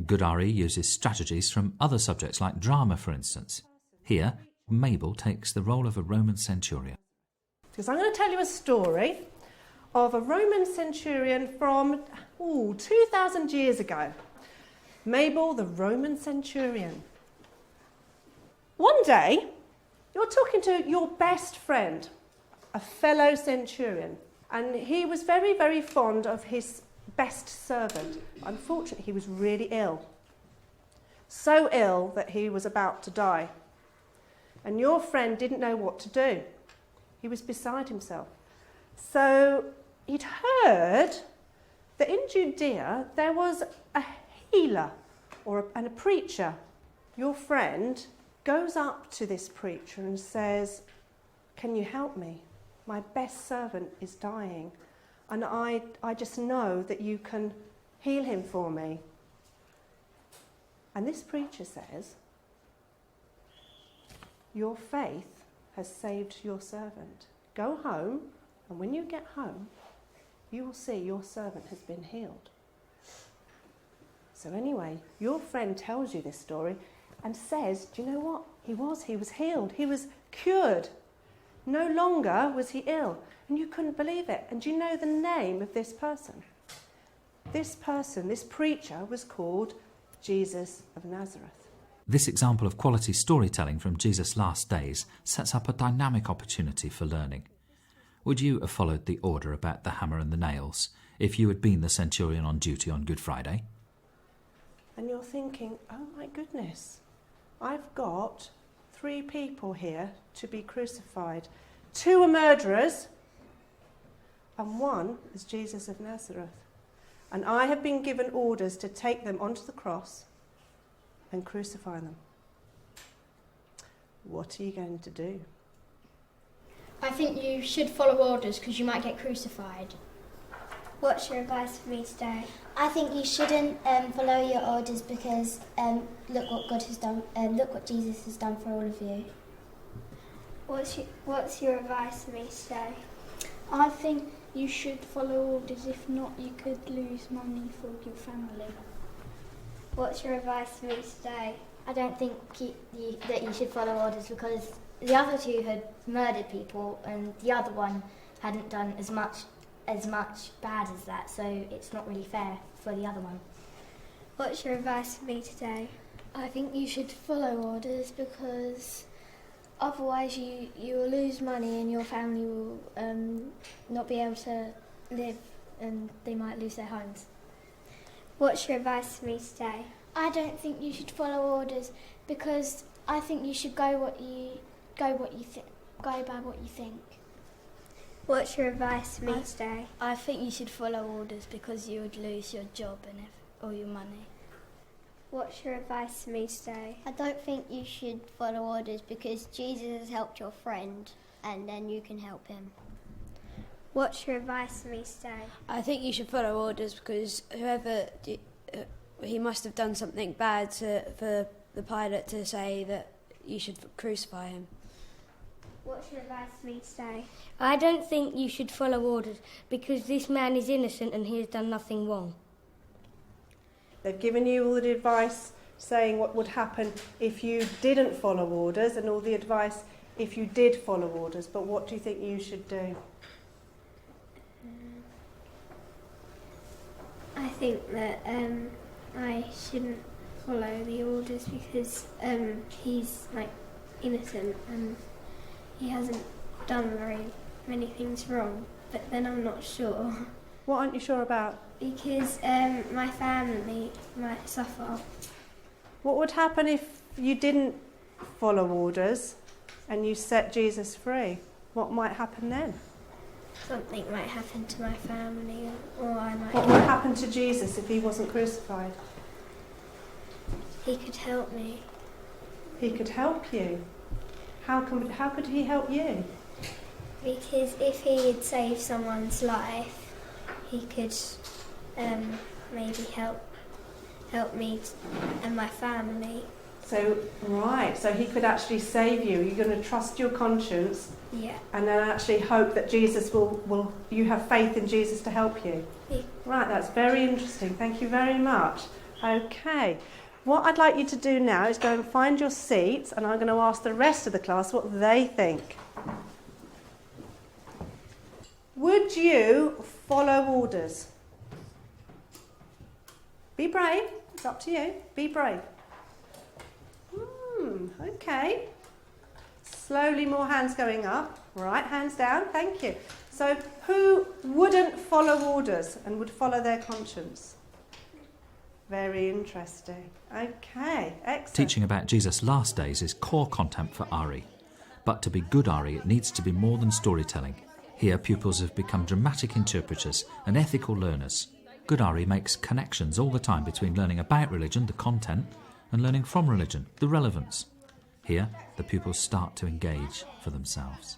Good RE uses strategies from other subjects like drama, for instance. Here, Mabel takes the role of a Roman centurion. Because I'm going to tell you a story of a Roman centurion from 2,000 years ago. Mabel, the Roman centurion. One day, you're talking to your best friend, a fellow centurion, and he was very, very fond of his best servant. Unfortunately, he was really ill. So ill that he was about to die. And your friend didn't know what to do. He was beside himself. So he'd heard that in Judea there was a healer and a preacher. Your friend goes up to this preacher and says, "Can you help me? My best servant is dying. And I just know that you can heal him for me." And this preacher says, "Your faith has saved your servant. Go home, and when you get home, you will see your servant has been healed." So anyway, your friend tells you this story and says, do you know what? He was healed. He was cured. No longer was he ill. And you couldn't believe it. And do you know the name of this person? This person, this preacher, was called Jesus of Nazareth. This example of quality storytelling from Jesus' last days sets up a dynamic opportunity for learning. Would you have followed the order about the hammer and the nails if you had been the centurion on duty on Good Friday? And you're thinking, oh my goodness, I've got 3 people here to be crucified. 2 are murderers, and 1 is Jesus of Nazareth. And I have been given orders to take them onto the cross and crucify them. What are you going to do? I think you should follow orders because you might get crucified. What's your advice for me today? I think you shouldn't follow your orders because look what God has done. Look what Jesus has done for all of you. What's your advice for me today? I think you should follow orders. If not, you could lose money for your family. What's your advice for me today? I don't think that you should follow orders because the other 2 had murdered people and the other one hadn't done as much bad as that, so it's not really fair for the other one. What's your advice for me today? I think you should follow orders because otherwise you will lose money and your family will not be able to live and they might lose their homes. What's your advice for me today? I don't think you should follow orders because I think you should go by what you think. What's your advice for me today? I think you should follow orders because you would lose your job and all your money. What's your advice for me today? I don't think you should follow orders because Jesus has helped your friend and then you can help him. What's your advice for me today? I think you should follow orders because he must have done something bad for the pilot to say that you should crucify him. What's your advice for me today? I don't think you should follow orders because this man is innocent and he has done nothing wrong. They've given you all the advice saying what would happen if you didn't follow orders and all the advice if you did follow orders, but what do you think you should do? I think that I shouldn't follow the orders because he's innocent and he hasn't done very many things wrong, but then I'm not sure. What aren't you sure about? Because my family might suffer. What would happen if you didn't follow orders and you set Jesus free? What might happen then? Something might happen to my family, or I might... What would happen to Jesus if he wasn't crucified? He could help me. He could help you? How could he help you? Because if he had saved someone's life, he could maybe help me and my family. So he could actually save you. You're going to trust your conscience, yeah, and then actually hope that Jesus will you have faith in Jesus to help you. Yeah. Right, that's very interesting. Thank you very much. Okay. What I'd like you to do now is go and find your seats, and I'm going to ask the rest of the class what they think. Would you follow orders? Be brave. It's up to you. Be brave. Okay. Slowly more hands going up. Right, hands down. Thank you. So who wouldn't follow orders and would follow their conscience? Very interesting. Okay, excellent. Teaching about Jesus' last days is core content for RE. But to be good RE, it needs to be more than storytelling. Here, pupils have become dramatic interpreters and ethical learners. Good RE makes connections all the time between learning about religion, the content, and learning from religion, the relevance. Here, the pupils start to engage for themselves.